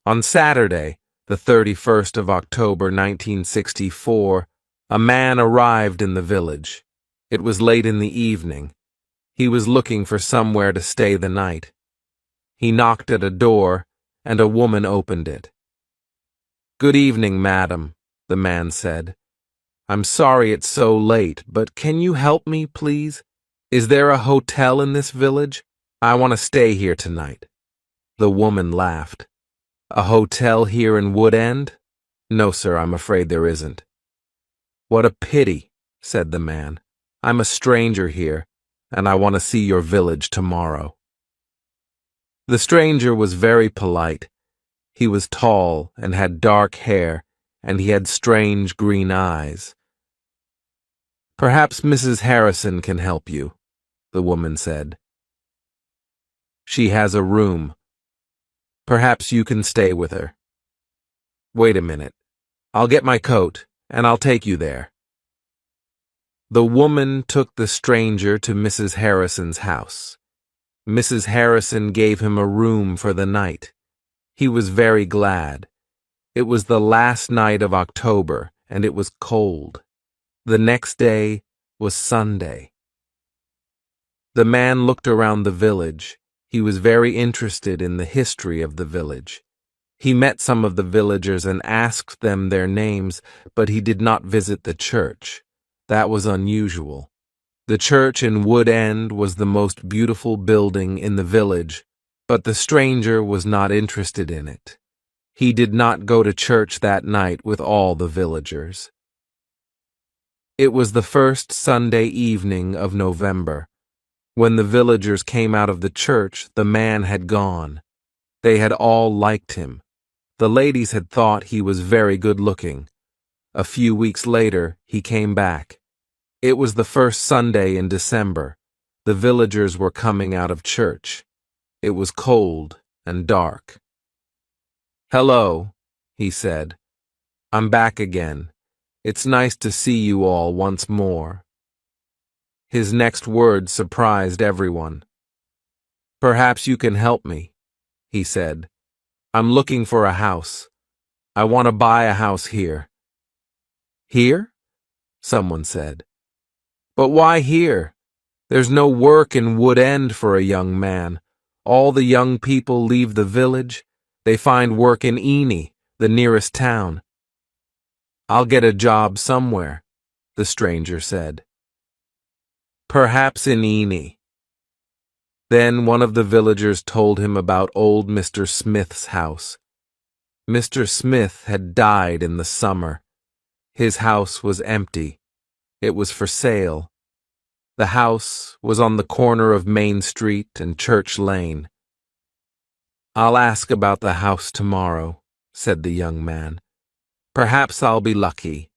On Saturday, the 31st of October, 1964, a man arrived in the village. It was late in the evening. He was looking for somewhere to stay the night. He knocked at a door, and a woman opened it. "Good evening, madam," the man said. "I'm sorry it's so late, but can you help me, please? Is there a hotel in this village? I want to stay here tonight." The woman laughed. "A hotel here in Wood End? No, sir, I'm afraid there isn't." "What a pity," said the man. "I'm a stranger here, and I want to see your village tomorrow." The stranger was very polite. He was tall and had dark hair, and he had strange green eyes. "Perhaps Mrs. Harrison can help you," the woman said. "She has a room. Perhaps you can stay with her. Wait a minute. I'll get my coat, and I'll take you there." The woman took the stranger to Mrs. Harrison's house. Mrs. Harrison gave him a room for the night. He was very glad. It was the last night of October, and it was cold. The next day was Sunday. The man looked around the village. He was very interested in the history of the village. He met some of the villagers and asked them their names, but he did not visit the church. That was unusual. The church in Wood End was the most beautiful building in the village, but the stranger was not interested in it. He did not go to church that night with all the villagers. It was the first Sunday evening of November. When the villagers came out of the church, the man had gone. They had all liked him. The ladies had thought he was very good-looking. A few weeks later, he came back. It was the first Sunday in December. The villagers were coming out of church. It was cold and dark. "Hello," he said. "I'm back again. It's nice to see you all once more." His next words surprised everyone. "Perhaps you can help me," he said. "I'm looking for a house. I want to buy a house here." "Here?" someone said. "But why here? There's no work in Wood End for a young man. All the young people leave the village. They find work in Eney, the nearest town." "I'll get a job somewhere," the stranger said. "Perhaps in Eney." Then one of the villagers told him about old Mr. Smith's house. Mr. Smith had died in the summer. His house was empty. It was for sale. The house was on the corner of Main Street and Church Lane. "I'll ask about the house tomorrow," said the young man. "Perhaps I'll be lucky.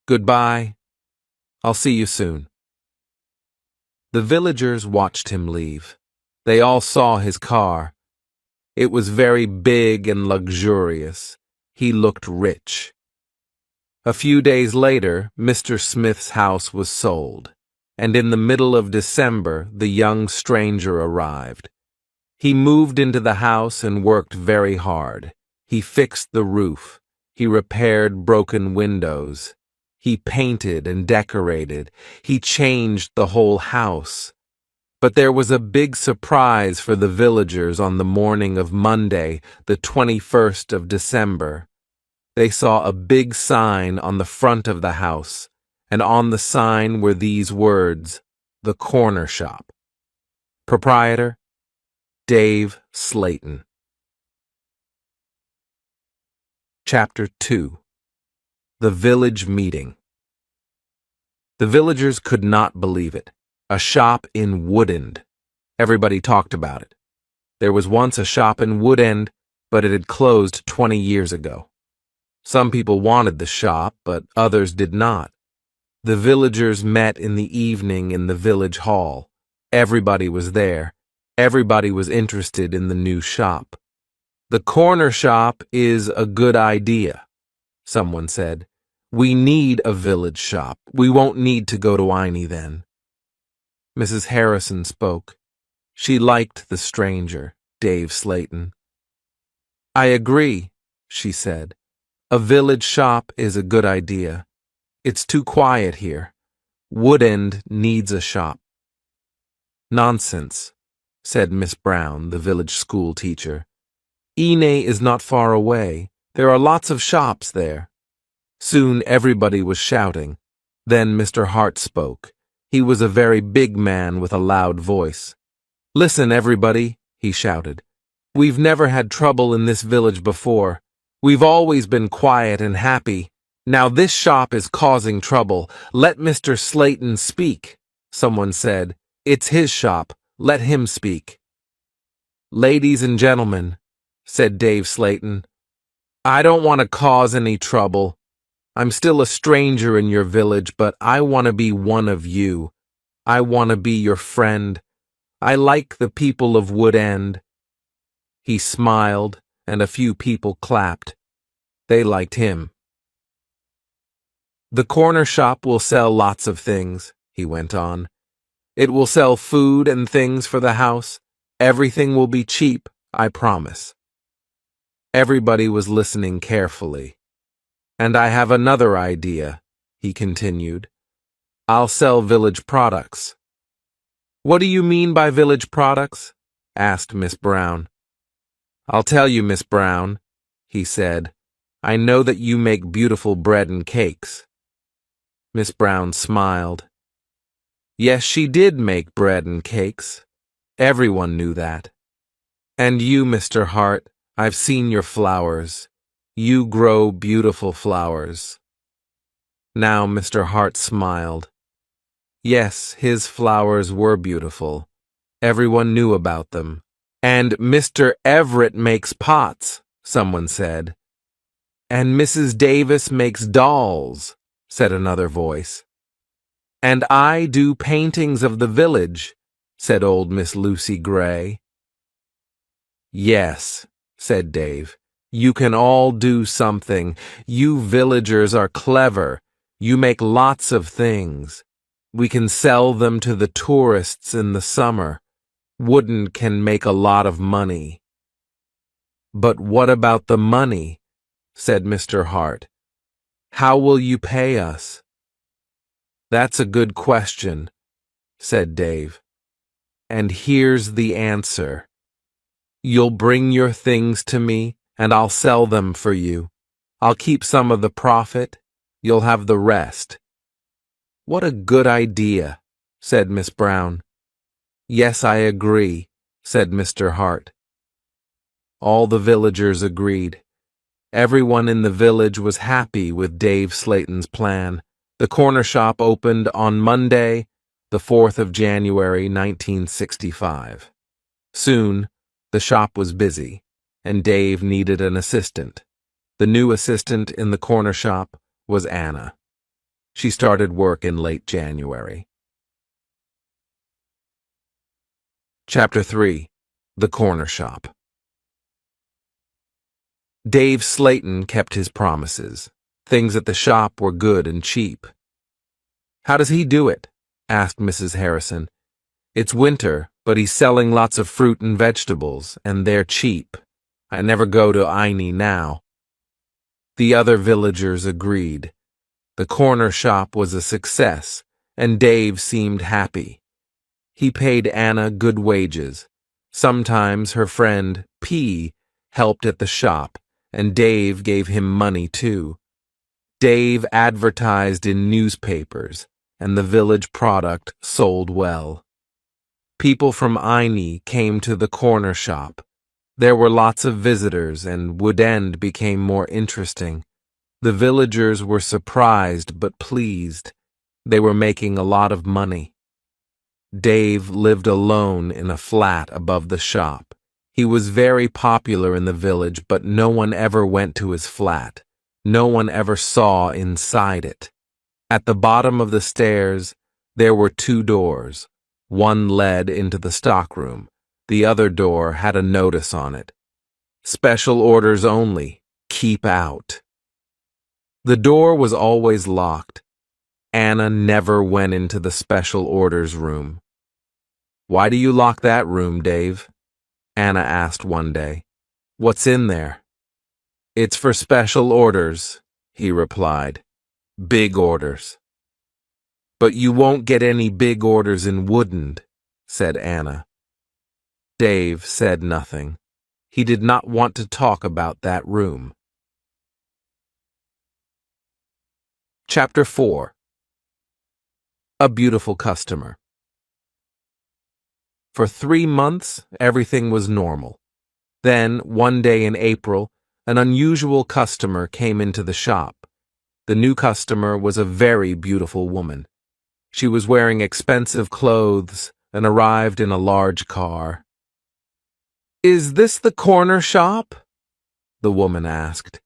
Goodbye. I'll see you soon." The villagers watched him leave. They all saw his car. It was very big and luxurious. He looked rich. A few days later, Mr. Smith's house was sold, and in the middle of December, the young stranger arrived. He moved into the house and worked very hard. He fixed the roof. He repaired broken windows. He painted and decorated. He changed the whole house. But there was a big surprise for the villagers on the morning of Monday, the 21st of December. They saw a big sign on the front of the house, and on the sign were these words, "The Corner Shop. Proprietor, Dave Slayton." Chapter 2. The Village Meeting. The villagers could not believe it. A shop in Wood End. Everybody talked about it. There was once a shop in Wood End, but it had closed 20 years ago. Some people wanted the shop, but others did not. The villagers met in the evening in the village hall. Everybody was there. Everybody was interested in the new shop. "The corner shop is a good idea," someone said. "We need a village shop. We won't need to go to Eney then." Mrs. Harrison spoke. She liked the stranger, Dave Slayton. "I agree," she said. "A village shop is a good idea. It's too quiet here. Woodend needs a shop." "Nonsense," said Miss Brown, the village school teacher. "Ine is not far away. There are lots of shops there." Soon everybody was shouting. Then Mr. Hart spoke. He was a very big man with a loud voice. "Listen, everybody," he shouted. "We've never had trouble in this village before. We've always been quiet and happy. Now this shop is causing trouble. Let Mr. Slayton speak." Someone said, "It's his shop. Let him speak." "Ladies and gentlemen," said Dave Slayton, "I don't want to cause any trouble. I'm still a stranger in your village, but I want to be one of you. I want to be your friend. I like the people of Woodend." He smiled, and a few people clapped. They liked him. "The corner shop will sell lots of things," he went on. "It will sell food and things for the house. Everything will be cheap, I promise." Everybody was listening carefully. "And I have another idea," he continued. "I'll sell village products." "What do you mean by village products?" asked Miss Brown. "I'll tell you, Miss Brown," he said. "I know that you make beautiful bread and cakes." Miss Brown smiled. Yes, she did make bread and cakes. Everyone knew that. "And you, Mr. Hart, I've seen your flowers. You grow beautiful flowers." Now Mr. Hart smiled. Yes, his flowers were beautiful. Everyone knew about them. "And Mr. Everett makes pots," someone said. "And Mrs. Davis makes dolls," said another voice. "And I do paintings of the village," said old Miss Lucy Gray. "Yes," said Dave. "You can all do something. You villagers are clever. You make lots of things. We can sell them to the tourists in the summer. Woodend can make a lot of money." "But what about the money?" said Mr. Hart. "How will you pay us?" "That's a good question," said Dave. "And here's the answer. You'll bring your things to me, and I'll sell them for you. I'll keep some of the profit. You'll have the rest." "What a good idea," said Miss Brown. "Yes, I agree," said Mr. Hart. All the villagers agreed. Everyone in the village was happy with Dave Slayton's plan. The corner shop opened on Monday, the 4th of January, 1965. Soon, the shop was busy, and Dave needed an assistant. The new assistant in the corner shop was Anna. She started work in late January. Chapter 3. The Corner Shop. Dave Slayton kept his promises. Things at the shop were good and cheap. "How does he do it?" asked Mrs. Harrison. "It's winter, but he's selling lots of fruit and vegetables, and they're cheap. I never go to Ine now." The other villagers agreed. The corner shop was a success, and Dave seemed happy. He paid Anna good wages. Sometimes her friend, P, helped at the shop, and Dave gave him money too. Dave advertised in newspapers, and the village product sold well. People from Ine came to the corner shop. There were lots of visitors, and Woodend became more interesting. The villagers were surprised but pleased. They were making a lot of money. Dave lived alone in a flat above the shop. He was very popular in the village, but no one ever went to his flat. No one ever saw inside it. At the bottom of the stairs, there were 2 doors. One led into the stockroom. The other door had a notice on it. "Special orders only. Keep out." The door was always locked. Anna never went into the special orders room. "Why do you lock that room, Dave?" Anna asked one day. "What's in there?" It's for special orders, he replied. Big orders. But you won't get any big orders in Woodend, said Anna. Dave said nothing. He did not want to talk about that room. Chapter 4. A Beautiful Customer. For 3 months, everything was normal. Then, one day in April, an unusual customer came into the shop. The new customer was a very beautiful woman. She was wearing expensive clothes and arrived in a large car. "Is this the corner shop?" the woman asked.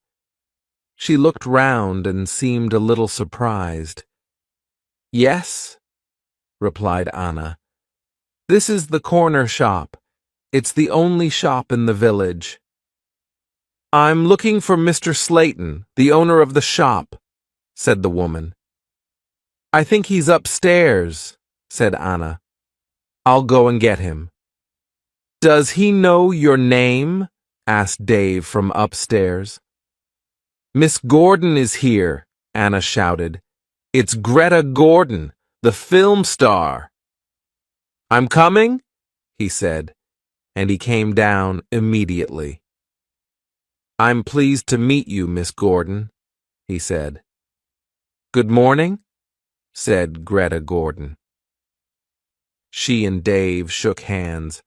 She looked round and seemed a little surprised. "Yes," replied Anna. "This is the corner shop. It's the only shop in the village." "I'm looking for Mr. Slayton, the owner of the shop," said the woman. "I think he's upstairs," said Anna. "I'll go and get him." "Does he know your name?" asked Dave from upstairs. "Miss Gordon is here," Anna shouted. "It's Greta Gordon, the film star." "I'm coming," he said, and he came down immediately. "I'm pleased to meet you, Miss Gordon," he said. "Good morning," said Greta Gordon. She and Dave shook hands.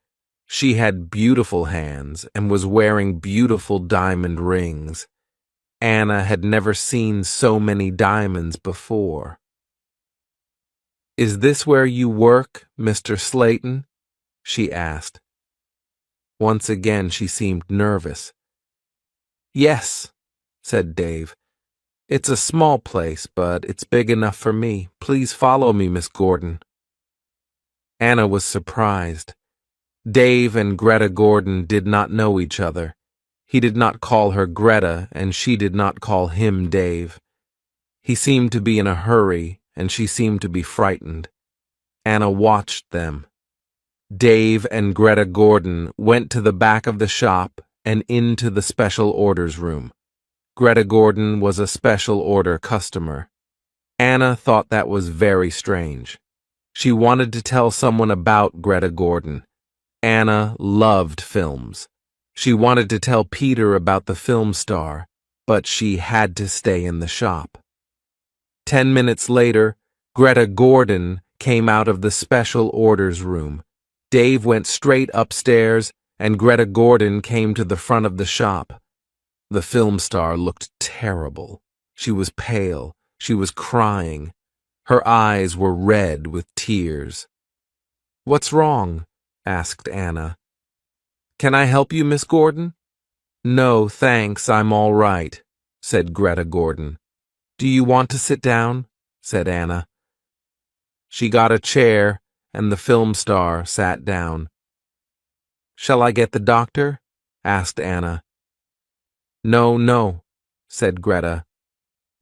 She had beautiful hands and was wearing beautiful diamond rings. Anna had never seen so many diamonds before. "Is this where you work, Mr. Slayton?" she asked. Once again she seemed nervous. "Yes," said Dave. "It's a small place, but it's big enough for me. Please follow me, Miss Gordon." Anna was surprised. Dave and Greta Gordon did not know each other. He did not call her Greta, and she did not call him Dave. He seemed to be in a hurry, and she seemed to be frightened. Anna watched them. Dave and Greta Gordon went to the back of the shop and into the special orders room. Greta Gordon was a special order customer. Anna thought that was very strange. She wanted to tell someone about Greta Gordon. Anna loved films. She wanted to tell Peter about the film star, but she had to stay in the shop. 10 minutes later, Greta Gordon came out of the special orders room. Dave went straight upstairs, and Greta Gordon came to the front of the shop. The film star looked terrible. She was pale. She was crying. Her eyes were red with tears. "What's wrong?" asked Anna. "Can I help you, Miss Gordon?" "No, thanks, I'm all right," said Greta Gordon. "Do you want to sit down?" said Anna. She got a chair, and the film star sat down. "Shall I get the doctor?" asked Anna. No, said Greta.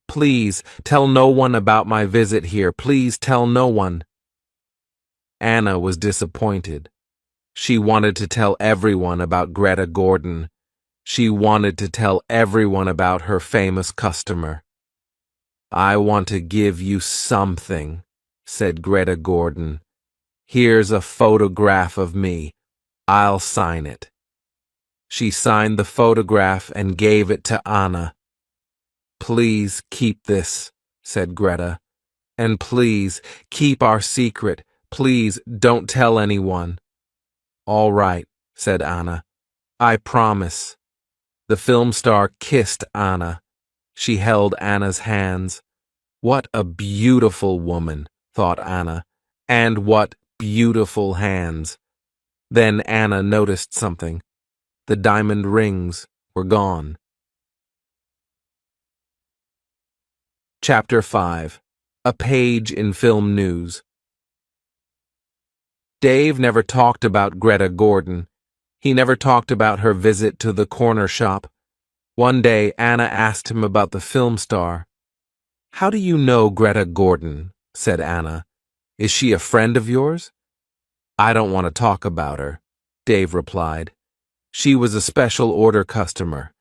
"Please, tell no one about my visit here. Please tell no one." Anna was disappointed. She wanted to tell everyone about Greta Gordon. She wanted to tell everyone about her famous customer. "I want to give you something," said Greta Gordon. "Here's a photograph of me. I'll sign it." She signed the photograph and gave it to Anna. "Please keep this," said Greta. "And please keep our secret. Please don't tell anyone." "All right," said Anna. "I promise." The film star kissed Anna. She held Anna's hands. What a beautiful woman, thought Anna, and what beautiful hands. Then Anna noticed something. The diamond rings were gone. Chapter 5. A Page in Film News. Dave never talked about Greta Gordon. He never talked about her visit to the corner shop. One day, Anna asked him about the film star. "How do you know Greta Gordon?" said Anna. "Is she a friend of yours?" "I don't want to talk about her," Dave replied. "She was a special order customer.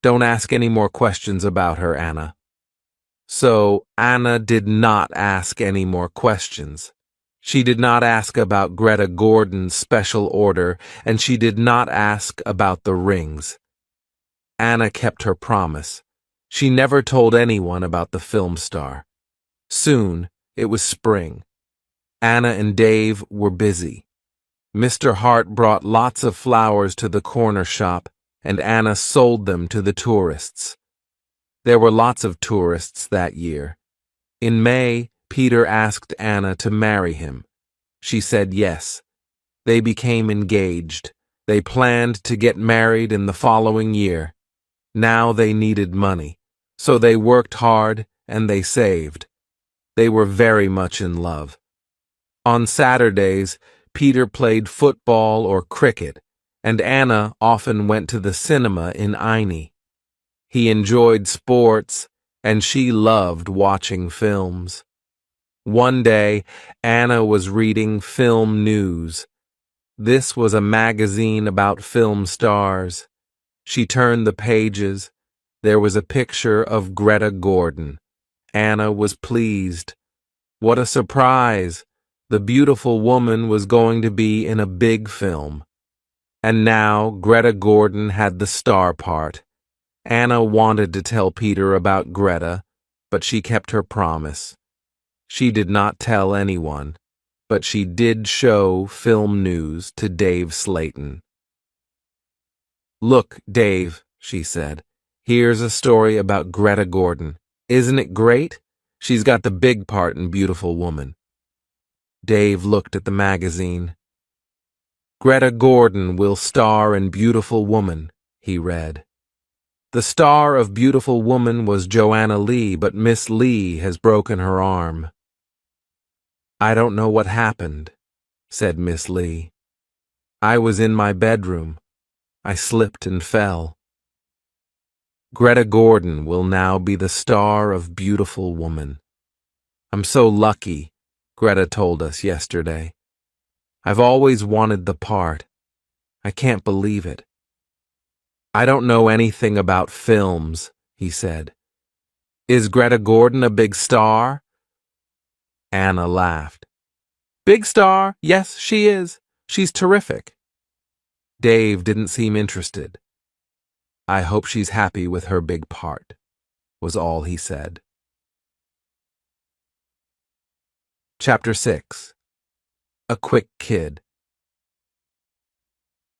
Don't ask any more questions about her, Anna." So Anna did not ask any more questions. She did not ask about Greta Gordon's special order, and she did not ask about the rings. Anna kept her promise. She never told anyone about the film star. Soon, it was spring. Anna and Dave were busy. Mr. Hart brought lots of flowers to the corner shop, and Anna sold them to the tourists. There were lots of tourists that year. In May, Peter asked Anna to marry him. She said yes. They became engaged. They planned to get married in the following year. Now they needed money, so they worked hard and they saved. They were very much in love. On Saturdays, Peter played football or cricket, and Anna often went to the cinema in Ine. He enjoyed sports, and she loved watching films. One day, Anna was reading Film News. This was a magazine about film stars. She turned the pages. There was a picture of Greta Gordon. Anna was pleased. What a surprise! The beautiful woman was going to be in a big film. And now Greta Gordon had the star part. Anna wanted to tell Peter about Greta, but she kept her promise. She did not tell anyone, but she did show Film News to Dave Slayton. "Look, Dave," she said, "here's a story about Greta Gordon. Isn't it great? She's got the big part in Beautiful Woman." Dave looked at the magazine. "Greta Gordon will star in Beautiful Woman," he read. "The star of Beautiful Woman was Joanna Lee, but Miss Lee has broken her arm." "I don't know what happened," said Miss Lee. "I was in my bedroom. I slipped and fell." Greta Gordon will now be the star of Beautiful Woman. "I'm so lucky," Greta told us yesterday. "I've always wanted the part. I can't believe it." "I don't know anything about films," he said. "Is Greta Gordon a big star?" Anna laughed. "Big star? Yes, she is. She's terrific." Dave didn't seem interested. "I hope she's happy with her big part," was all he said. Chapter 6. A Quick Kid.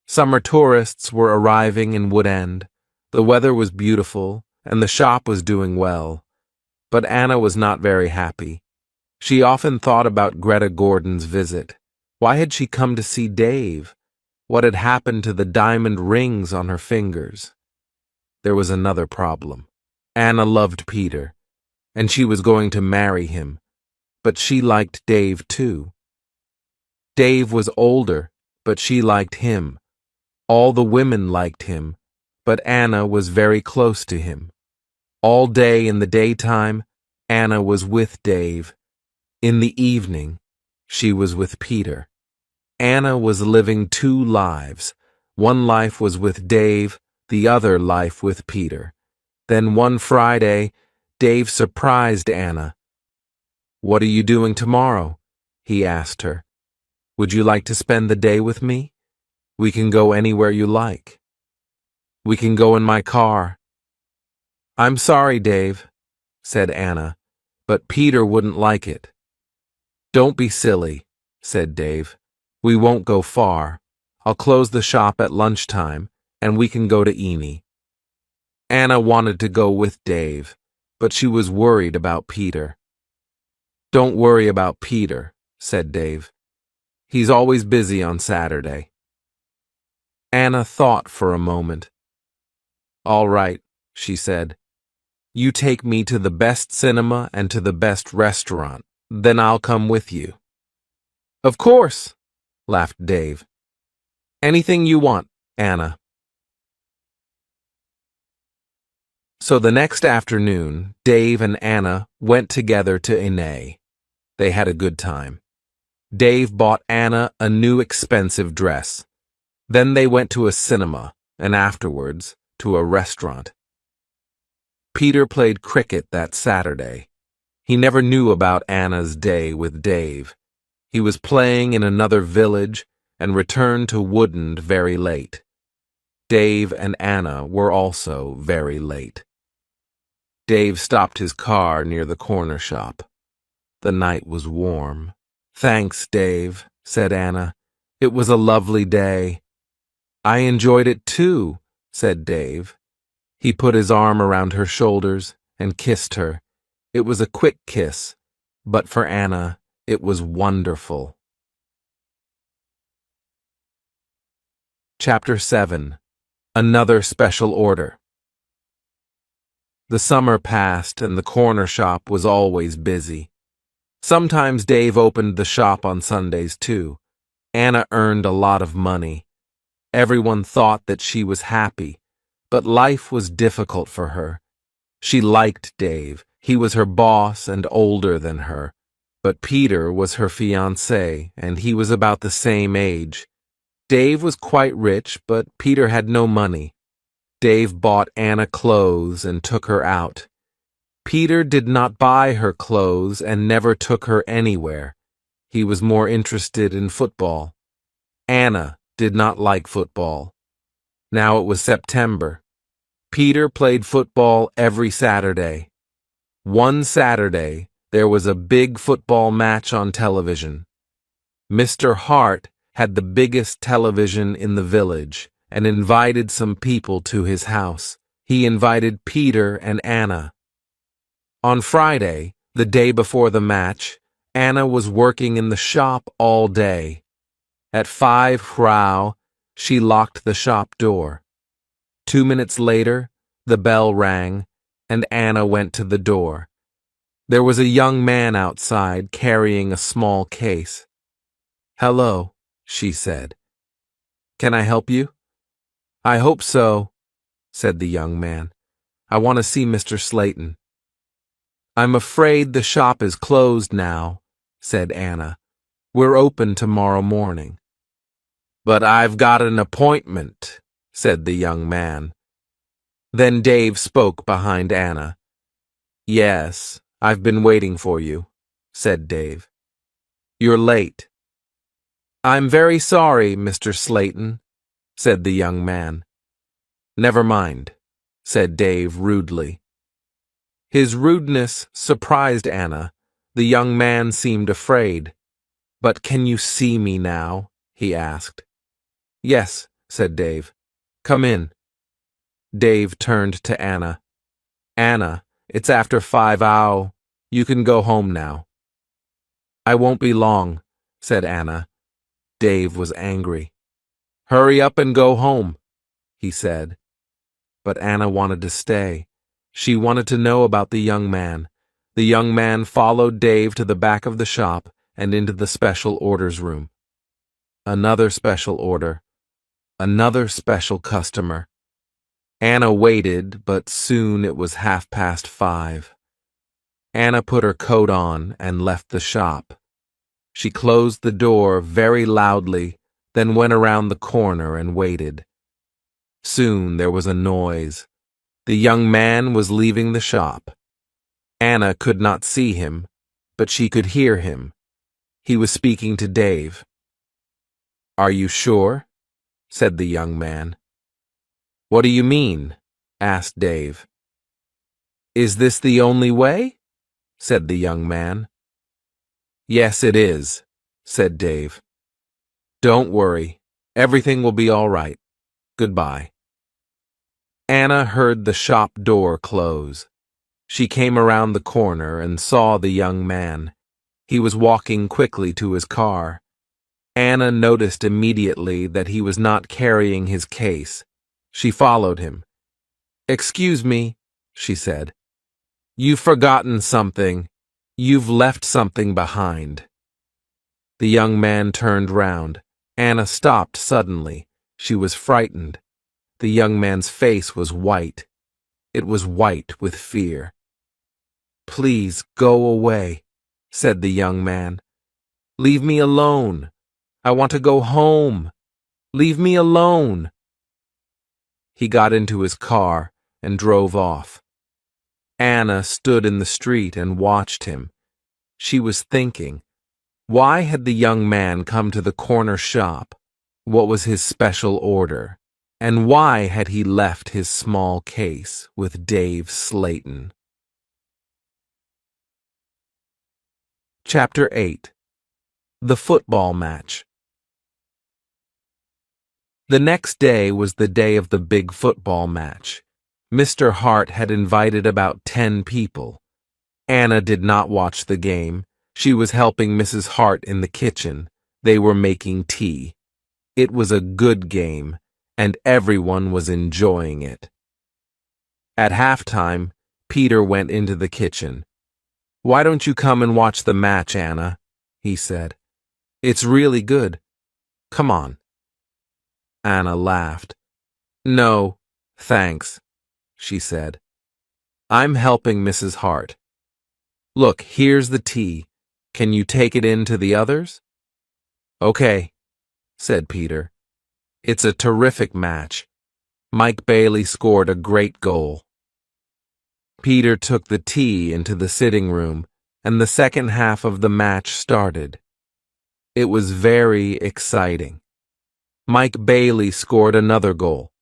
Summer tourists were arriving in Wood End. The weather was beautiful, and the shop was doing well. But Anna was not very happy. She often thought about Greta Gordon's visit. Why had she come to see Dave? What had happened to the diamond rings on her fingers? There was another problem. Anna loved Peter, and she was going to marry him, but she liked Dave too. Dave was older, but she liked him. All the women liked him, but Anna was very close to him. All day in the daytime, Anna was with Dave. In the evening, she was with Peter. Anna was living two lives. One life was with Dave, the other life with Peter. Then one Friday, Dave surprised Anna. "What are you doing tomorrow?" he asked her. "Would you like to spend the day with me? We can go anywhere you like. We can go in my car." "I'm sorry, Dave," said Anna, "but Peter wouldn't like it." "Don't be silly," said Dave. "We won't go far. I'll close the shop at lunchtime, and we can go to Ine." Anna wanted to go with Dave, but she was worried about Peter. "Don't worry about Peter," said Dave. "He's always busy on Saturday." Anna thought for a moment. "All right," she said. "You take me to the best cinema and to the best restaurant. Then I'll come with you." "Of course," laughed Dave. "Anything you want, Anna." So the next afternoon, Dave and Anna went together to Ine. They had a good time. Dave bought Anna a new expensive dress. Then they went to a cinema, and afterwards to a restaurant. Peter played cricket that Saturday. He never knew about Anna's day with Dave. He was playing in another village and returned to Woodend very late. Dave and Anna were also very late. Dave stopped his car near the corner shop. The night was warm. "Thanks, Dave," said Anna. "It was a lovely day." "I enjoyed it too," said Dave. He put his arm around her shoulders and kissed her. It was a quick kiss, but for Anna, it was wonderful. Chapter 7. Another Special Order. The summer passed and the corner shop was always busy. Sometimes Dave opened the shop on Sundays too. Anna earned a lot of money. Everyone thought that she was happy, but life was difficult for her. She liked Dave. He was her boss and older than her. But Peter was her fiancé, and he was about the same age. Dave was quite rich, but Peter had no money. Dave bought Anna clothes and took her out. Peter did not buy her clothes and never took her anywhere. He was more interested in football. Anna did not like football. Now it was September. Peter played football every Saturday. One Saturday, there was a big football match on television. Mr. Hart had the biggest television in the village and invited some people to his house. He invited Peter and Anna. On Friday, the day before the match, Anna was working in the shop all day. At 5:00, she locked the shop door. 2 minutes later, the bell rang, and Anna went to the door. There was a young man outside carrying a small case. "Hello," she said. "Can I help you?" "I hope so," said the young man. "I want to see Mr. Slayton." "I'm afraid the shop is closed now," said Anna. "We're open tomorrow morning." "But I've got an appointment," said the young man. Then Dave spoke behind Anna. "Yes, I've been waiting for you," said Dave. "You're late." "I'm very sorry, Mr. Slayton," said the young man. "Never mind," said Dave rudely. His rudeness surprised Anna. The young man seemed afraid. "But can you see me now?" he asked. "Yes," said Dave. "Come in." Dave turned to Anna. "Anna, it's after 5:00. You can go home now." "I won't be long," said Anna. Dave was angry. "Hurry up and go home," he said. But Anna wanted to stay. She wanted to know about the young man. The young man followed Dave to the back of the shop and into the special orders room. Another special order. Another special customer. Anna waited, but soon it was 5:30. Anna put her coat on and left the shop. She closed the door very loudly, then went around the corner and waited. Soon there was a noise. The young man was leaving the shop. Anna could not see him, but she could hear him. He was speaking to Dave. "Are you sure?" said the young man. "What do you mean?" asked Dave. "Is this the only way?" said the young man. "Yes, it is," said Dave. "Don't worry. Everything will be all right. Goodbye." Anna heard the shop door close. She came around the corner and saw the young man. He was walking quickly to his car. Anna noticed immediately that he was not carrying his case. She followed him. "Excuse me," she said. "You've forgotten something. You've left something behind." The young man turned round. Anna stopped suddenly. She was frightened. The young man's face was white. It was white with fear. "Please go away," said the young man. "Leave me alone. I want to go home. Leave me alone." He got into his car and drove off. Anna stood in the street and watched him. She was thinking, why had the young man come to the corner shop? What was his special order? And why had he left his small case with Dave Slayton? Chapter 8. The Football Match. The next day was the day of the big football match. Mr. Hart had invited about 10 people. Anna did not watch the game. She was helping Mrs. Hart in the kitchen. They were making tea. It was a good game, and everyone was enjoying it. At halftime, Peter went into the kitchen. "Why don't you come and watch the match, Anna?" he said. "It's really good. Come on." Anna laughed. "No, thanks," she said. "I'm helping Mrs. Hart. Look, here's the tea. Can you take it in to the others?" "Okay," said Peter. "It's a terrific match. Mike Bailey scored a great goal." Peter took the tea into the sitting room, and the second half of the match started. It was very exciting. Mike Bailey scored another goal.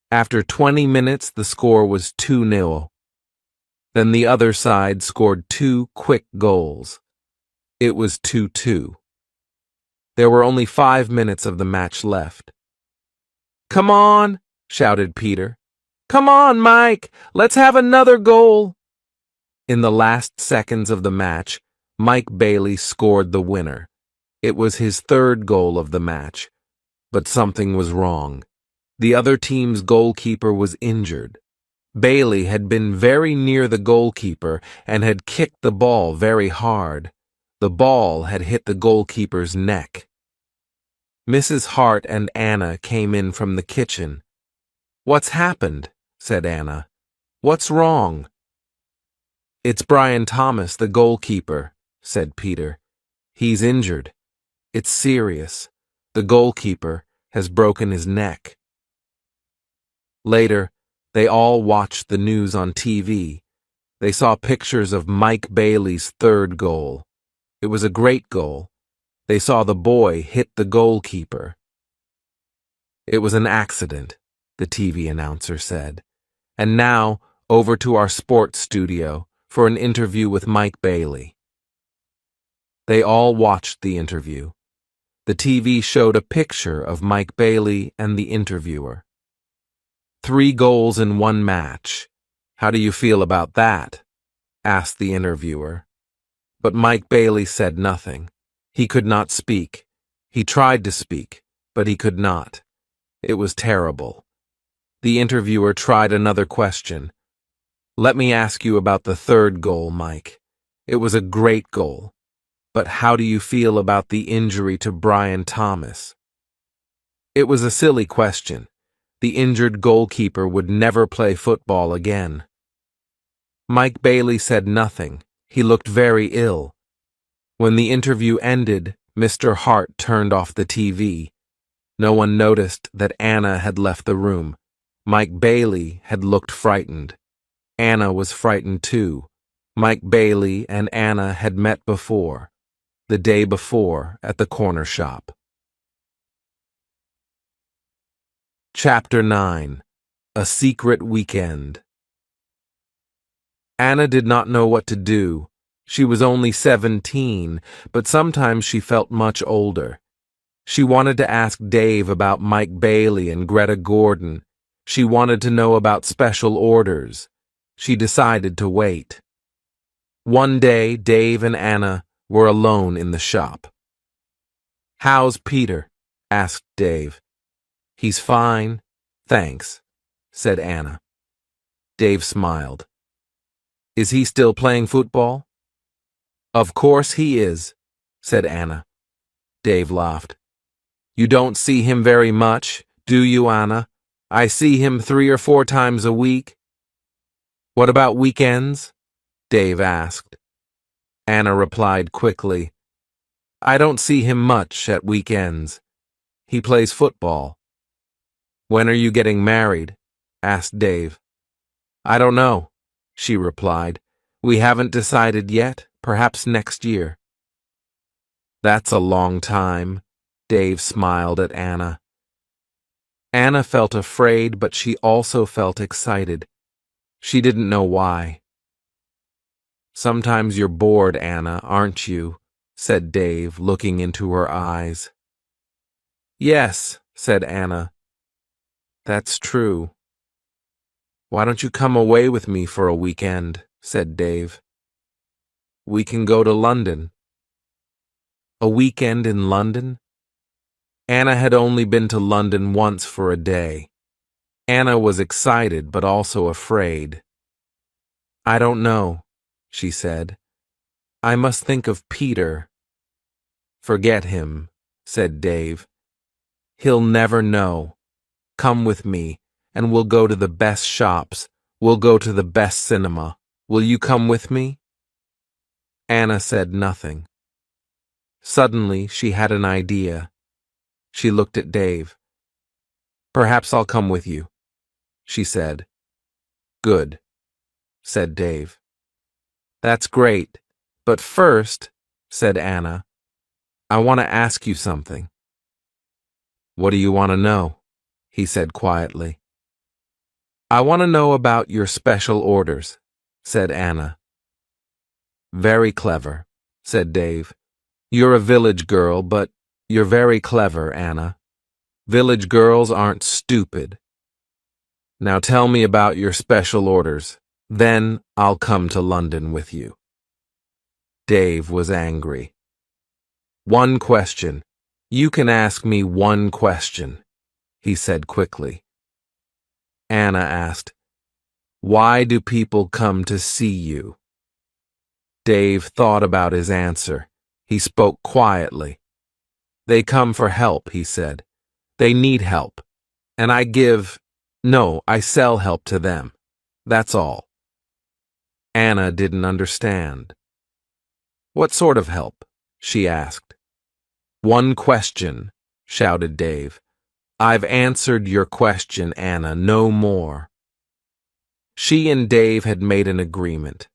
After 20 minutes, the score was 2-0. Then the other side scored 2 quick goals. It was 2-2. There were only 5 minutes of the match left. "Come on," shouted Peter. "Come on, Mike, let's have another goal." In the last seconds of the match, Mike Bailey scored the winner. It was his 3rd goal of the match, but something was wrong. The other team's goalkeeper was injured. Bailey had been very near the goalkeeper and had kicked the ball very hard. The ball had hit the goalkeeper's neck. Mrs. Hart and Anna came in from the kitchen. "What's happened?" said Anna. "What's wrong?" "It's Brian Thomas, the goalkeeper," said Peter. "He's injured. It's serious. The goalkeeper has broken his neck." Later, they all watched the news on TV. They saw pictures of Mike Bailey's 3rd goal. It was a great goal. They saw the boy hit the goalkeeper. "It was an accident," the TV announcer said. "And now, over to our sports studio for an interview with Mike Bailey." They all watched the interview. The TV showed a picture of Mike Bailey and the interviewer. 3 goals in 1 match. "How do you feel about that?" asked the interviewer. But Mike Bailey said nothing. He could not speak. He tried to speak, but he could not. It was terrible. The interviewer tried another question. "Let me ask you about the 3rd goal, Mike. It was a great goal. But how do you feel about the injury to Brian Thomas?" It was a silly question. The injured goalkeeper would never play football again. Mike Bailey said nothing. He looked very ill. When the interview ended, Mr. Hart turned off the TV. No one noticed that Anna had left the room. Mike Bailey had looked frightened. Anna was frightened too. Mike Bailey and Anna had met before, the day before at the corner shop. Chapter 9. A Secret Weekend. Anna did not know what to do. She was only 17, but sometimes she felt much older. She wanted to ask Dave about Mike Bailey and Greta Gordon. She wanted to know about special orders. She decided to wait. One day, Dave and Anna were alone in the shop. "How's Peter?" asked Dave. "He's fine, thanks," said Anna. Dave smiled. "Is he still playing football?" "Of course he is," said Anna. Dave laughed. "You don't see him very much, do you, Anna? I see him 3 or 4 times a week." "What about weekends?" Dave asked. Anna replied quickly, "I don't see him much at weekends. He plays football." "When are you getting married?" asked Dave. "I don't know. she replied. We haven't decided yet, perhaps next year. That's a long time, Dave smiled at Anna. Anna felt afraid, but she also felt excited. She didn't know why. Sometimes you're bored, Anna, aren't you? Said Dave, looking into her eyes. Yes, said Anna. That's true. Why don't you come away with me for a weekend? Said Dave. We can go to London. A weekend in London? Anna had only been to London once for a day. Anna was excited but also afraid. I don't know, she said. I must think of Peter. Forget him, said Dave. He'll never know. Come with me, and we'll go to the best shops. We'll go to the best cinema. Will you come with me? Anna said nothing. Suddenly, she had an idea. She looked at Dave. Perhaps I'll come with you, she said. Good, said Dave. That's great, but first, said Anna, I want to ask you something. What do you want to know? He said quietly. I want to know about your special orders, said Anna. Very clever, said Dave. You're a village girl, but you're very clever, Anna. Village girls aren't stupid. Now tell me about your special orders. Then I'll come to London with you. Dave was angry. One question. You can ask me one question, he said quickly. Anna asked, Why do people come to see you? Dave thought about his answer. He spoke quietly. They come for help, he said. They need help. And I sell help to them. That's all. Anna didn't understand. What sort of help? She asked. One question, shouted Dave. I've answered your question, Anna, no more. She and Dave had made an agreement.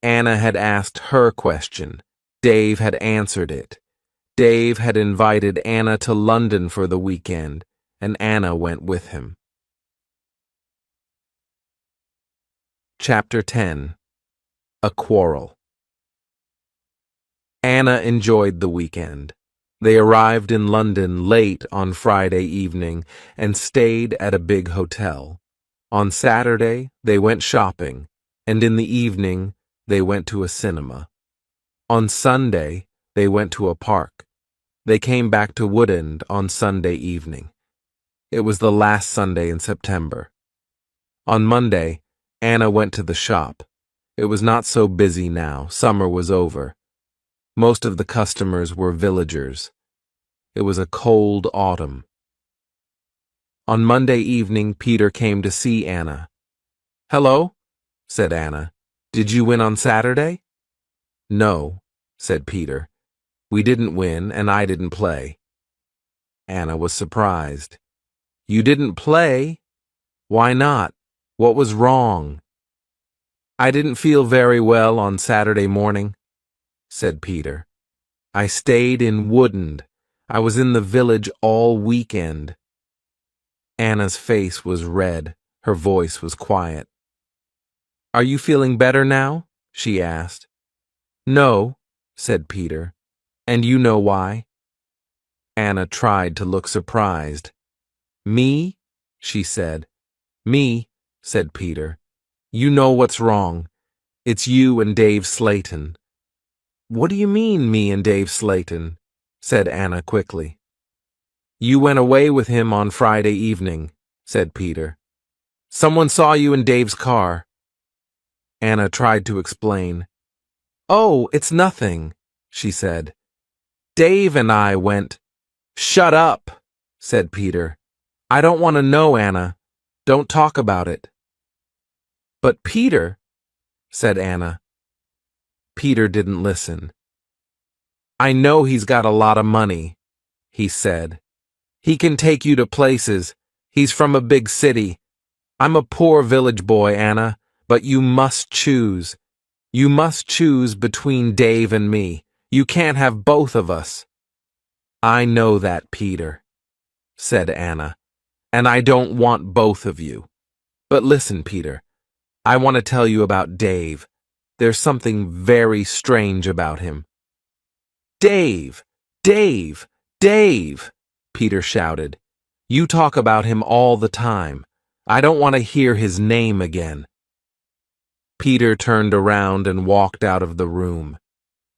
Anna had asked her question. Dave had answered it. Dave had invited Anna to London for the weekend, and Anna went with him. Chapter 10. A Quarrel. Anna enjoyed the weekend. They arrived in London late on Friday evening and stayed at a big hotel. On Saturday, they went shopping, and in the evening, they went to a cinema. On Sunday, they went to a park. They came back to Woodend on Sunday evening. It was the last Sunday in September. On Monday, Anna went to the shop. It was not so busy now. Summer was over. Most of the customers were villagers. It was a cold autumn. On Monday evening, Peter came to see Anna. Hello, said Anna. Did you win on Saturday? No, said Peter. We didn't win, and I didn't play. Anna was surprised. You didn't play? Why not? What was wrong? I didn't feel very well on Saturday morning, said Peter. I stayed in Woodend. I was in the village all weekend. Anna's face was red. Her voice was quiet. Are you feeling better now? She asked. No, said Peter. And you know why? Anna tried to look surprised. Me? She said. Me, said Peter. You know what's wrong. It's you and Dave Slayton. What do you mean, me and Dave Slayton? Said Anna quickly. You went away with him on Friday evening, said Peter. Someone saw you in Dave's car. Anna tried to explain. Oh, it's nothing, she said. Dave and I went. Shut up, said Peter. I don't want to know, Anna. Don't talk about it. But Peter, said Anna. Peter didn't listen. I know he's got a lot of money, he said. He can take you to places. He's from a big city. I'm a poor village boy, Anna, But you must choose. You must choose between Dave and me. You can't have both of us." "I know that, Peter," said Anna, "and I don't want both of you. But listen, Peter, I want to tell you about Dave. There's something very strange about him." "Dave! Dave! Dave!" Peter shouted. "You talk about him all the time. I don't want to hear his name again." Peter turned around and walked out of the room.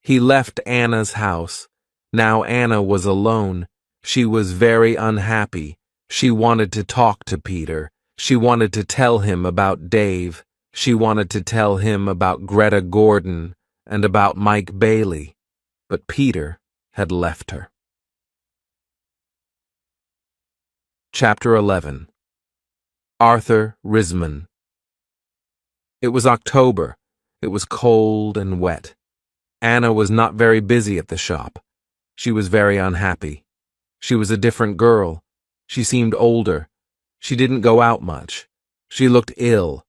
He left Anna's house. Now Anna was alone. She was very unhappy. She wanted to talk to Peter. She wanted to tell him about Dave. She wanted to tell him about Greta Gordon and about Mike Bailey. But Peter had left her. Chapter 11. Arthur Risman. It was October. It was cold and wet. Anna was not very busy at the shop. She was very unhappy. She was a different girl. She seemed older. She didn't go out much. She looked ill.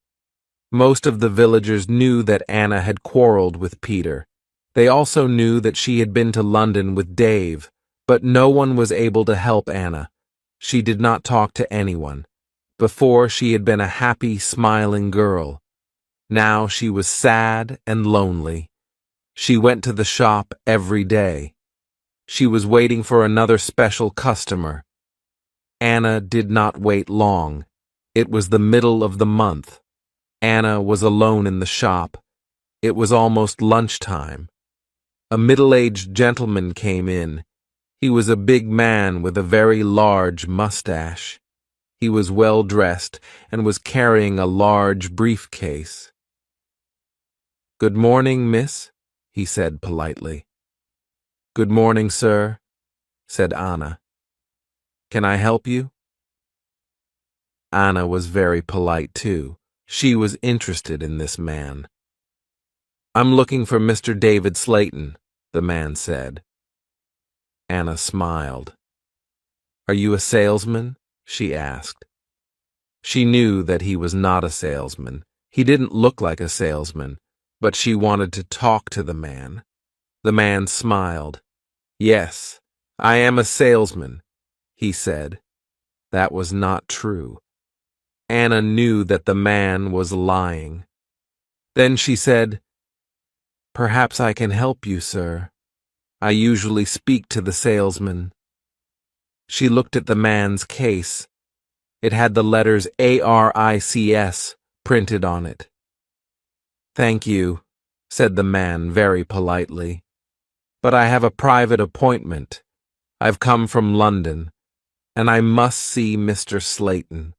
Most of the villagers knew that Anna had quarreled with Peter. They also knew that she had been to London with Dave, but no one was able to help Anna. She did not talk to anyone. Before, she had been a happy, smiling girl. Now she was sad and lonely. She went to the shop every day. She was waiting for another special customer. Anna did not wait long. It was the middle of the month. Anna was alone in the shop. It was almost lunchtime. A middle-aged gentleman came in. He was a big man with a very large mustache. He was well dressed and was carrying a large briefcase. "Good morning, miss," he said politely. "Good morning, sir," said Anna. "Can I help you?" Anna was very polite, too. She was interested in this man. "I'm looking for Mr. David Slayton," the man said. Anna smiled. "Are you a salesman?" she asked. She knew that he was not a salesman. He didn't look like a salesman, but she wanted to talk to the man. The man smiled. "Yes, I am a salesman," he said. That was not true. Anna knew that the man was lying. Then she said, "Perhaps I can help you, sir. I usually speak to the salesman." She looked at the man's case. It had the letters ARICS printed on it. "Thank you," said the man very politely. "But I have a private appointment. I've come from London, and I must see Mr. Slayton."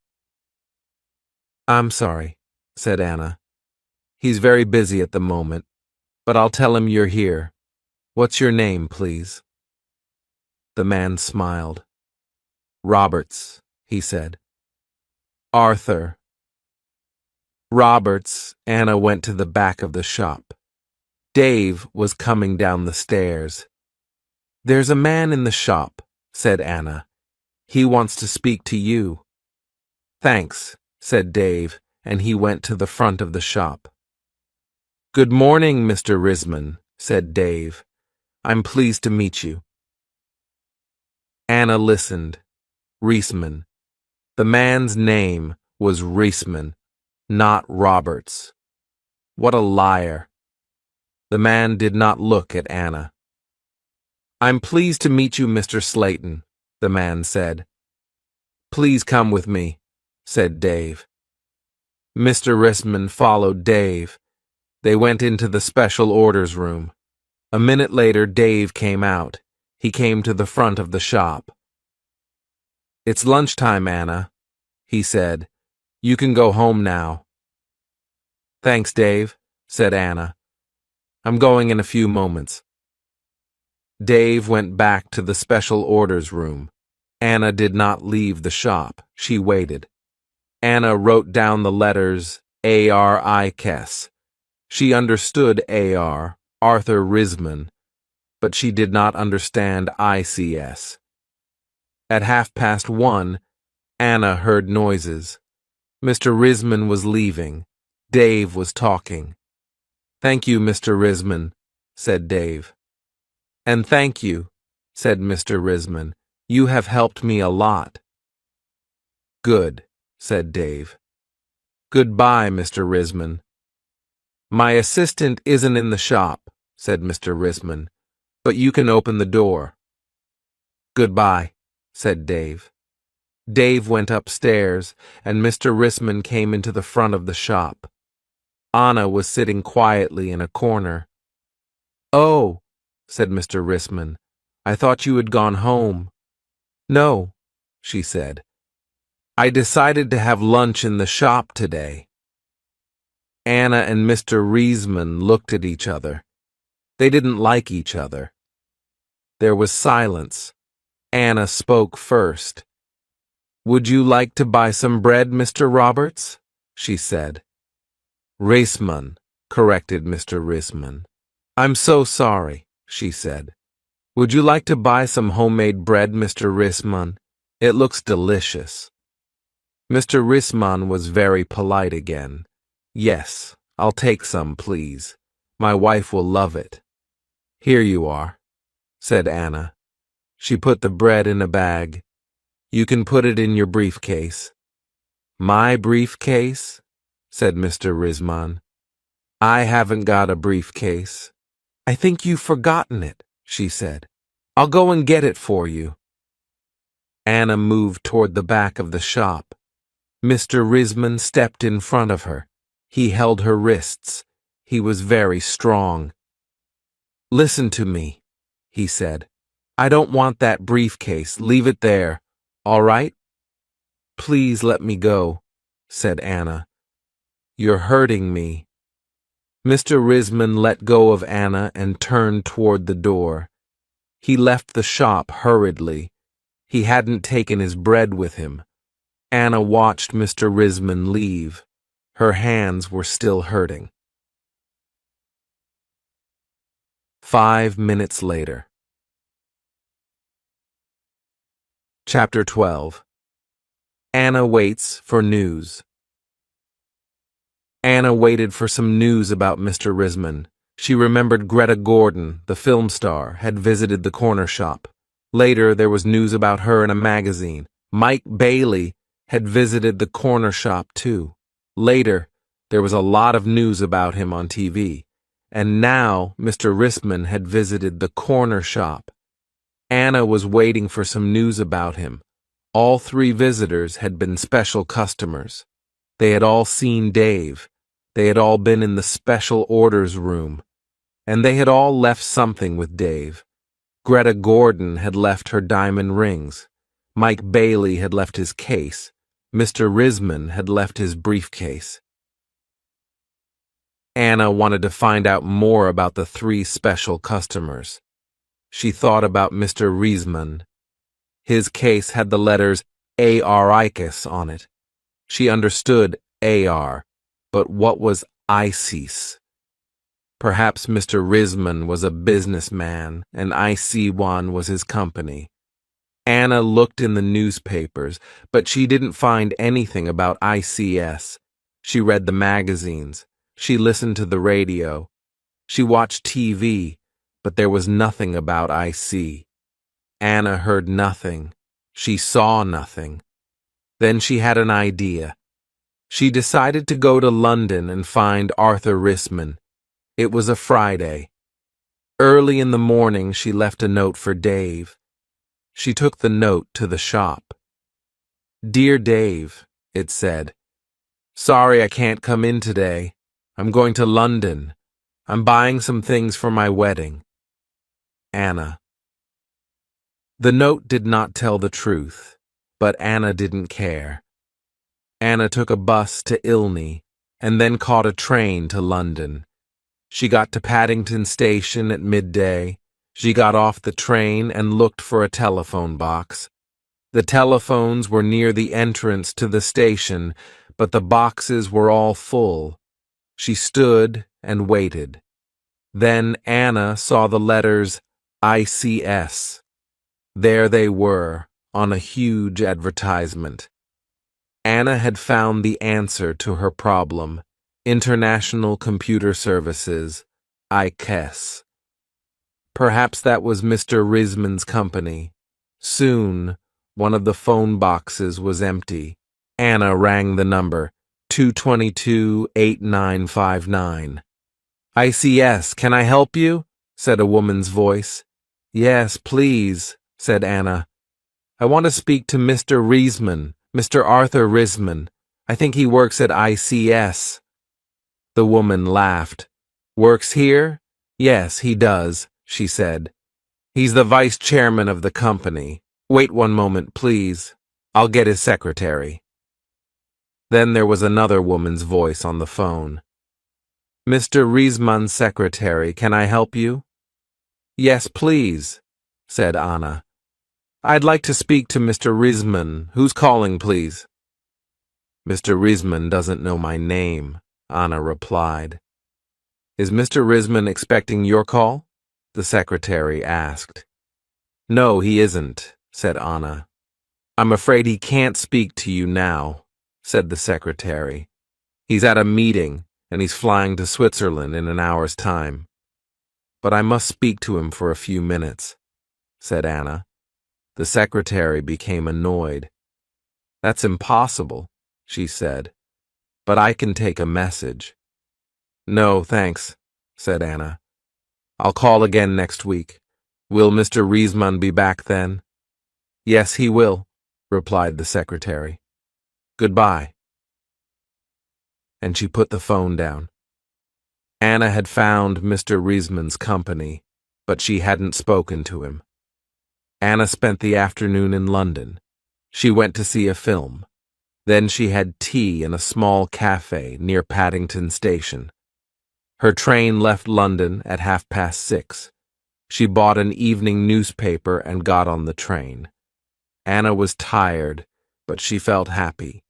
"I'm sorry," said Anna. "He's very busy at the moment, but I'll tell him you're here. What's your name, please?" The man smiled. "Roberts," he said. "Arthur." Roberts. Anna went to the back of the shop. Dave was coming down the stairs. "There's a man in the shop," said Anna. "He wants to speak to you." "Thanks," said Dave, and he went to the front of the shop. "Good morning, Mr. Risman," said Dave. "I'm pleased to meet you." Anna listened. Risman. The man's name was Risman, not Roberts. What a liar. The man did not look at Anna. "I'm pleased to meet you, Mr. Slayton," the man said. "Please come with me," said Dave. Mr. Risman followed Dave. They went into the special orders room. A minute later, Dave came out. He came to the front of the shop. "It's lunchtime, Anna," he said. "You can go home now." "Thanks, Dave," said Anna. "I'm going in a few moments." Dave went back to the special orders room. Anna did not leave the shop. She waited. Anna wrote down the letters ARICS. She understood AR, Arthur Risman, but she did not understand ICS. At 1:30, Anna heard noises. Mr. Risman was leaving. Dave was talking. "Thank you, Mr. Risman," said Dave. "And thank you," said Mr. Risman. "You have helped me a lot." "Good," said Dave. "Goodbye, Mr. Risman." "My assistant isn't in the shop," said Mr. Risman, "but you can open the door." "Goodbye," said Dave. Dave went upstairs, and Mr. Risman came into the front of the shop. Anna was sitting quietly in a corner. "Oh," said Mr. Risman, "I thought you had gone home." "No," she said. "I decided to have lunch in the shop today." Anna and Mr. Risman looked at each other. They didn't like each other. There was silence. Anna spoke first. "Would you like to buy some bread, Mr. Roberts?" she said. "Risman," corrected Mr. Risman. "I'm so sorry," she said. "Would you like to buy some homemade bread, Mr. Risman? It looks delicious." Mr. Risman was very polite again. "Yes, I'll take some, please. My wife will love it." "Here you are," said Anna. She put the bread in a bag. "You can put it in your briefcase." "My briefcase?" said Mr. Risman. "I haven't got a briefcase." "I think you've forgotten it," she said. "I'll go and get it for you." Anna moved toward the back of the shop. Mr. Risman stepped in front of her. He held her wrists. He was very strong. "Listen to me," he said. "I don't want that briefcase. Leave it there. All right?" "Please let me go," said Anna. "You're hurting me." Mr. Risman let go of Anna and turned toward the door. He left the shop hurriedly. He hadn't taken his bread with him. Anna watched Mr. Risman leave. Her hands were still hurting. 5 minutes later. Chapter 12. Anna waits for news. Anna waited for some news about Mr. Risman. She remembered Greta Gordon, the film star, had visited the corner shop. Later, there was news about her in a magazine. Mike Bailey had visited the corner shop too. Later, there was a lot of news about him on TV. And now, Mr. Risman had visited the corner shop. Anna was waiting for some news about him. All 3 visitors had been special customers. They had all seen Dave. They had all been in the special orders room. And they had all left something with Dave. Greta Gordon had left her diamond rings. Mike Bailey had left his case. Mr. Risman had left his briefcase. Anna wanted to find out more about the 3 special customers. She thought about Mr. Risman. His case had the letters Aricus on it. She understood AR, but what was ICIS? Perhaps Mr. Risman was a businessman and IC1 was his company. Anna looked in the newspapers, but she didn't find anything about ICS. She read the magazines. She listened to the radio. She watched TV, but there was nothing about IC. Anna heard nothing. She saw nothing. Then she had an idea. She decided to go to London and find Arthur Risman. It was a Friday. Early in the morning, she left a note for Dave. She took the note to the shop. "Dear Dave," it said, "sorry I can't come in today. I'm going to London. I'm buying some things for my wedding. Anna." The note did not tell the truth, but Anna didn't care. Anna took a bus to Ilney and then caught a train to London. She got to Paddington Station at midday. She got off the train and looked for a telephone box. The telephones were near the entrance to the station, but the boxes were all full. She stood and waited. Then Anna saw the letters ICS. There they were, on a huge advertisement. Anna had found the answer to her problem. International Computer Services, ICS. Perhaps that was Mr. Risman's company. Soon, one of the phone boxes was empty. Anna rang the number, 222-8959. ICS, can I help you? Said a woman's voice. Yes, please, said Anna. I want to speak to Mr. Risman, Mr. Arthur Risman. I think he works at ICS. The woman laughed. Works here? Yes, he does, she said. He's the vice chairman of the company. Wait one moment, please. I'll get his secretary. Then there was another woman's voice on the phone. Mr. Risman's secretary, can I help you? Yes, please, said Anna. I'd like to speak to Mr. Risman. Who's calling, please? Mr. Risman doesn't know my name, Anna replied. Is Mr. Risman expecting your call? The secretary asked. No, he isn't, said Anna. I'm afraid he can't speak to you now, said the secretary. He's at a meeting, and he's flying to Switzerland in an hour's time. But I must speak to him for a few minutes, said Anna. The secretary became annoyed. That's impossible, she said. But I can take a message. No, thanks, said Anna. I'll call again next week. Will Mr. Risman be back then? Yes, he will, replied the secretary. Goodbye. And she put the phone down. Anna had found Mr. Risman's company, but she hadn't spoken to him. Anna spent the afternoon in London. She went to see a film. Then she had tea in a small cafe near Paddington Station. Her train left London at 6:30. She bought an evening newspaper and got on the train. Anna was tired, but she felt happy.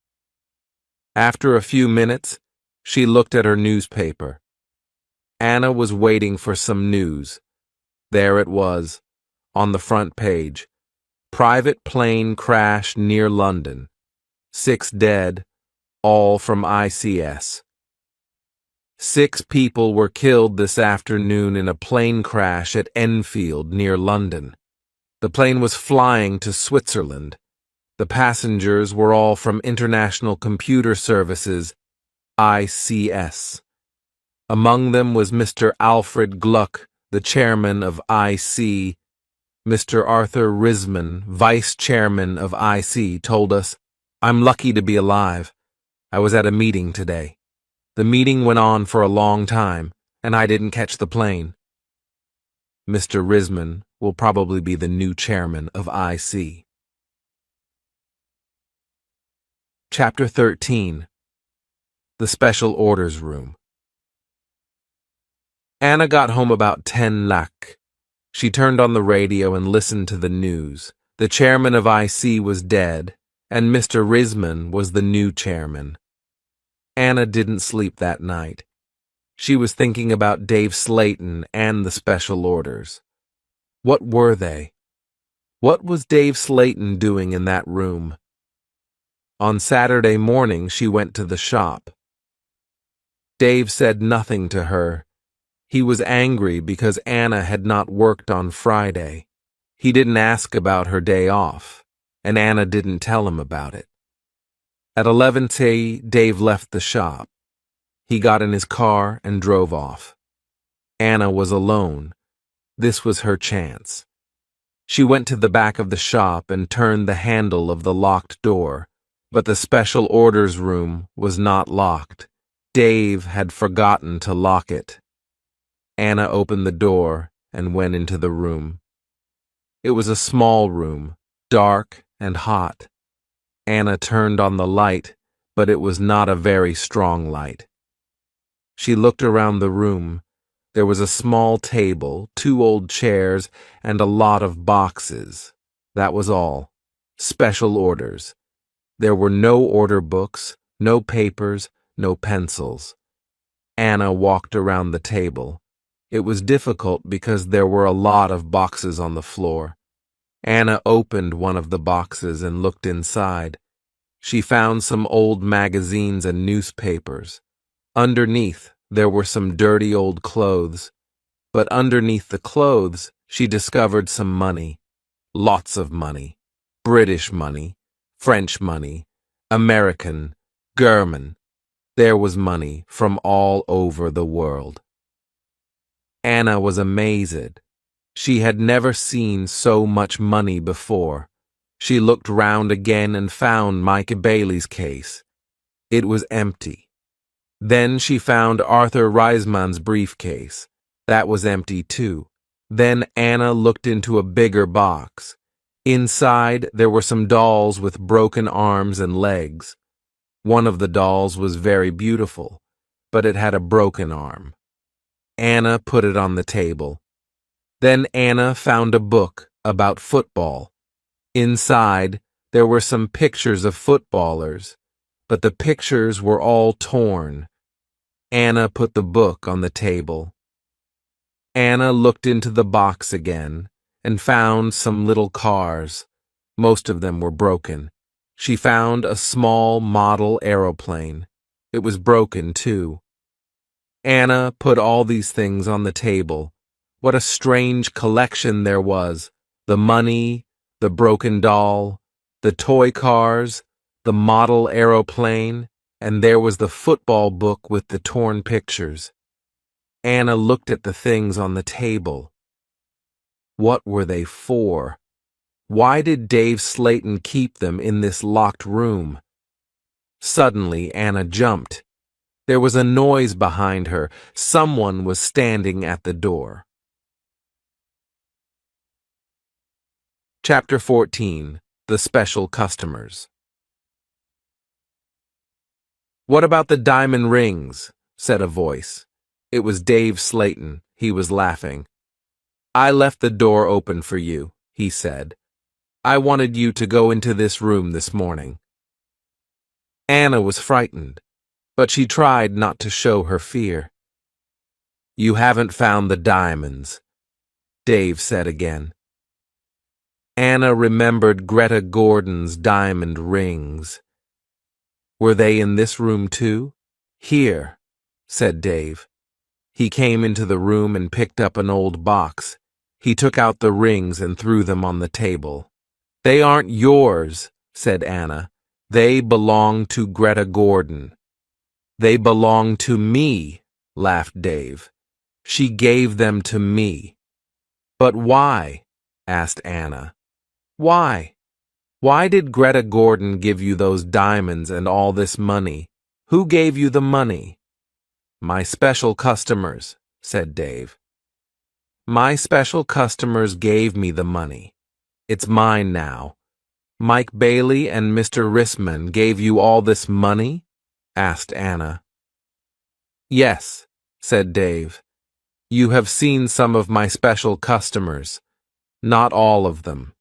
After a few minutes, she looked at her newspaper. Anna was waiting for some news. There it was, on the front page. Private plane crash near London. 6 dead, all from ICS. 6 people were killed this afternoon in a plane crash at Enfield near London. The plane was flying to Switzerland. The passengers were all from International Computer Services, ICS. Among them was Mr. Alfred Gluck, the chairman of IC. Mr. Arthur Risman, vice chairman of IC, told us, I'm lucky to be alive. I was at a meeting today. The meeting went on for a long time, and I didn't catch the plane. Mr. Risman will probably be the new chairman of IC. Chapter 13. The Special Orders Room. Anna got home about 10 lac. She turned on the radio and listened to the news. The chairman of IC was dead, and Mr. Risman was the new chairman. Anna didn't sleep that night. She was thinking about Dave Slayton and the special orders. What were they? What was Dave Slayton doing in that room? On Saturday morning, she went to the shop. Dave said nothing to her. He was angry because Anna had not worked on Friday. He didn't ask about her day off, and Anna didn't tell him about it. At 11:30, Dave left the shop. He got in his car and drove off. Anna was alone. This was her chance. She went to the back of the shop and turned the handle of the locked door, but the special orders room was not locked. Dave had forgotten to lock it. Anna opened the door and went into the room. It was a small room, dark and hot. Anna turned on the light, but it was not a very strong light. She looked around the room. There was a small table, 2 old chairs, and a lot of boxes. That was all. Special orders. There were no order books, no papers, no pencils. Anna walked around the table. It was difficult because there were a lot of boxes on the floor. Anna opened one of the boxes and looked inside. She found some old magazines and newspapers. Underneath, there were some dirty old clothes, but underneath the clothes, she discovered some money. Lots of money. British money, French money, American, German. There was money from all over the world. Anna was amazed. She had never seen so much money before. She looked round again and found Mike Bailey's case. It was empty. Then she found Arthur Risman's briefcase. That was empty too. Then Anna looked into a bigger box. Inside, there were some dolls with broken arms and legs. One of the dolls was very beautiful, but it had a broken arm. Anna put it on the table. Then Anna found a book about football. Inside, there were some pictures of footballers, but the pictures were all torn. Anna put the book on the table. Anna looked into the box again and found some little cars. Most of them were broken. She found a small model aeroplane. It was broken, too. Anna put all these things on the table. What a strange collection there was. The money, the broken doll, the toy cars, the model aeroplane, and there was the football book with the torn pictures. Anna looked at the things on the table. What were they for? Why did Dave Slayton keep them in this locked room? Suddenly, Anna jumped. There was a noise behind her. Someone was standing at the door. Chapter 14. The Special Customers. "What about the diamond rings?" said a voice. It was Dave Slayton. He was laughing. "I left the door open for you," he said. "I wanted you to go into this room this morning." Anna was frightened, but she tried not to show her fear. "You haven't found the diamonds," Dave said again. Anna remembered Greta Gordon's diamond rings. "Were they in this room too?" "Here," said Dave. He came into the room and picked up an old box. He took out the rings and threw them on the table. "They aren't yours," said Anna. "They belong to Greta Gordon." "They belong to me," laughed Dave. "She gave them to me." "But why?" asked Anna. "Why? Why did Greta Gordon give you those diamonds and all this money? Who gave you the money?" "My special customers," said Dave. "My special customers gave me the money. It's mine now." "Mike Bailey and Mr. Risman gave you all this money?" asked Anna. "Yes," said Dave. "You have seen some of my special customers. Not all of them."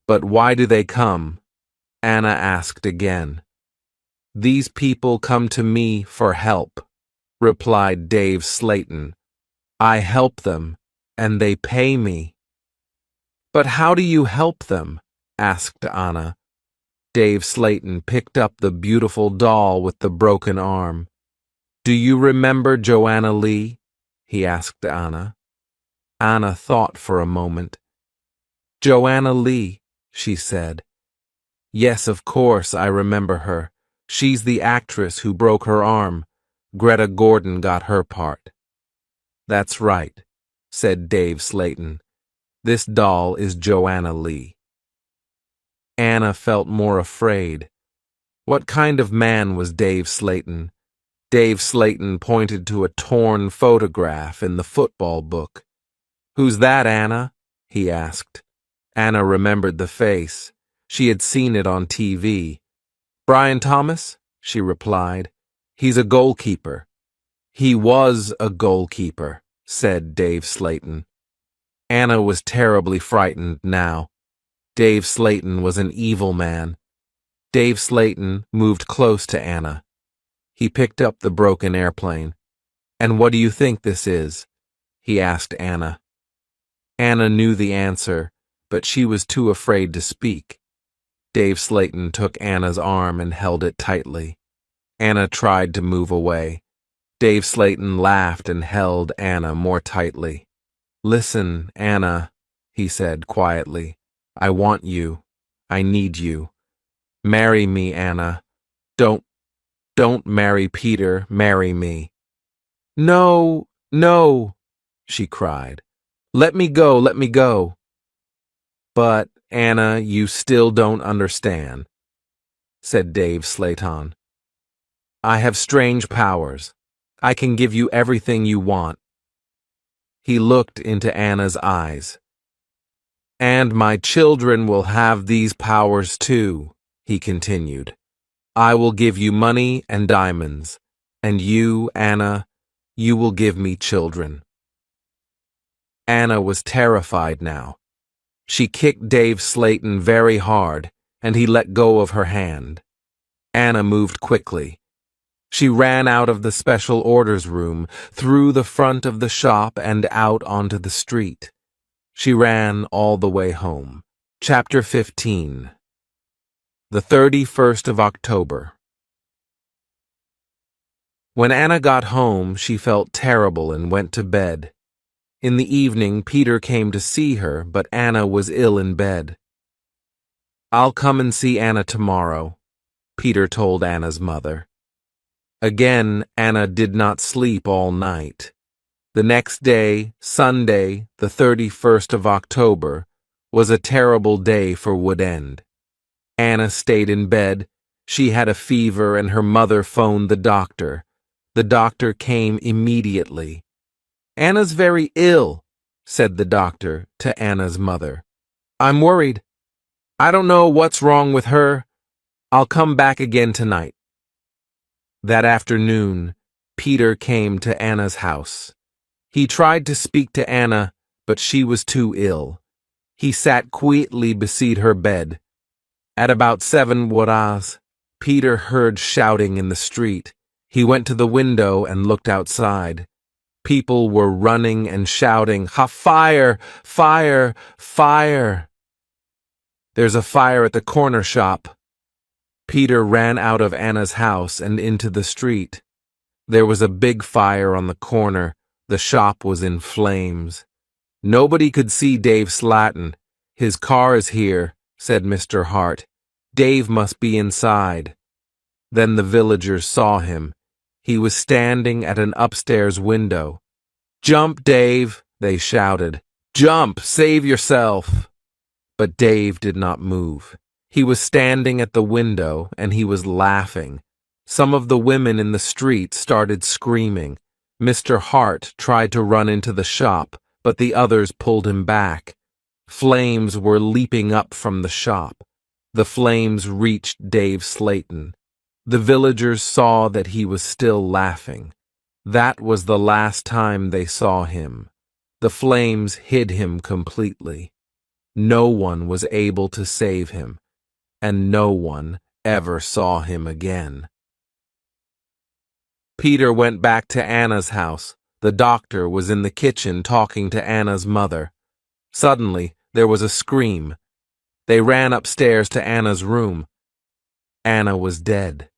"But why do they come?" Anna asked again. "These people come to me for help," replied Dave Slayton. "I help them, and they pay me." "But how do you help them?" asked Anna. Dave Slayton picked up the beautiful doll with the broken arm. "Do you remember Joanna Lee?" he asked Anna. Anna thought for a moment. "Joanna Lee," she said. "Yes, of course, I remember her. She's the actress who broke her arm. Greta Gordon got her part." "That's right," said Dave Slayton. "This doll is Joanna Lee." Anna felt more afraid. What kind of man was Dave Slayton? Dave Slayton pointed to a torn photograph in the football book. "Who's that, Anna?" he asked. Anna remembered the face. She had seen it on TV. "Brian Thomas?" she replied. "He's a goalkeeper." "He was a goalkeeper," said Dave Slayton. Anna was terribly frightened now. Dave Slayton was an evil man. Dave Slayton moved close to Anna. He picked up the broken airplane. "And what do you think this is?" he asked Anna. Anna knew the answer, but she was too afraid to speak. Dave Slayton took Anna's arm and held it tightly. Anna tried to move away. Dave Slayton laughed and held Anna more tightly. "Listen, Anna," he said quietly. "I want you. I need you. Marry me, Anna. Don't marry Peter. Marry me." "No, no," she cried. "Let me go, let me go." "But, Anna, you still don't understand," said Dave Slayton. "I have strange powers. I can give you everything you want." He looked into Anna's eyes. "And my children will have these powers too," he continued. "I will give you money and diamonds, and you, Anna, you will give me children." Anna was terrified now. She kicked Dave Slayton very hard, and he let go of her hand. Anna moved quickly. She ran out of the special orders room, through the front of the shop and out onto the street. She ran all the way home. Chapter 15. The 31st of October. When Anna got home, she felt terrible and went to bed. In the evening, Peter came to see her, but Anna was ill in bed. "I'll come and see Anna tomorrow," Peter told Anna's mother. Again, Anna did not sleep all night. The next day, Sunday, the 31st of October, was a terrible day for Woodend. Anna stayed in bed. She had a fever and her mother phoned the doctor. The doctor came immediately. "Anna's very ill," said the doctor to Anna's mother. "I'm worried. I don't know what's wrong with her. I'll come back again tonight." That afternoon, Peter came to Anna's house. He tried to speak to Anna, but she was too ill. He sat quietly beside her bed. At about 7 horas, Peter heard shouting in the street. He went to the window and looked outside. People were running and shouting, "Ha, fire! Fire! Fire!" "There's a fire at the corner shop." Peter ran out of Anna's house and into the street. There was a big fire on the corner. The shop was in flames. "Nobody could see Dave Slayton. His car is here," said Mr. Hart. "Dave must be inside." Then the villagers saw him. He was standing at an upstairs window. "Jump, Dave," they shouted. "Jump, save yourself." But Dave did not move. He was standing at the window and he was laughing. Some of the women in the street started screaming. Mr. Hart tried to run into the shop, but the others pulled him back. Flames were leaping up from the shop. The flames reached Dave Slayton. The villagers saw that he was still laughing. That was the last time they saw him. The flames hid him completely. No one was able to save him, and no one ever saw him again. Peter went back to Anna's house. The doctor was in the kitchen talking to Anna's mother. Suddenly, there was a scream. They ran upstairs to Anna's room. Anna was dead.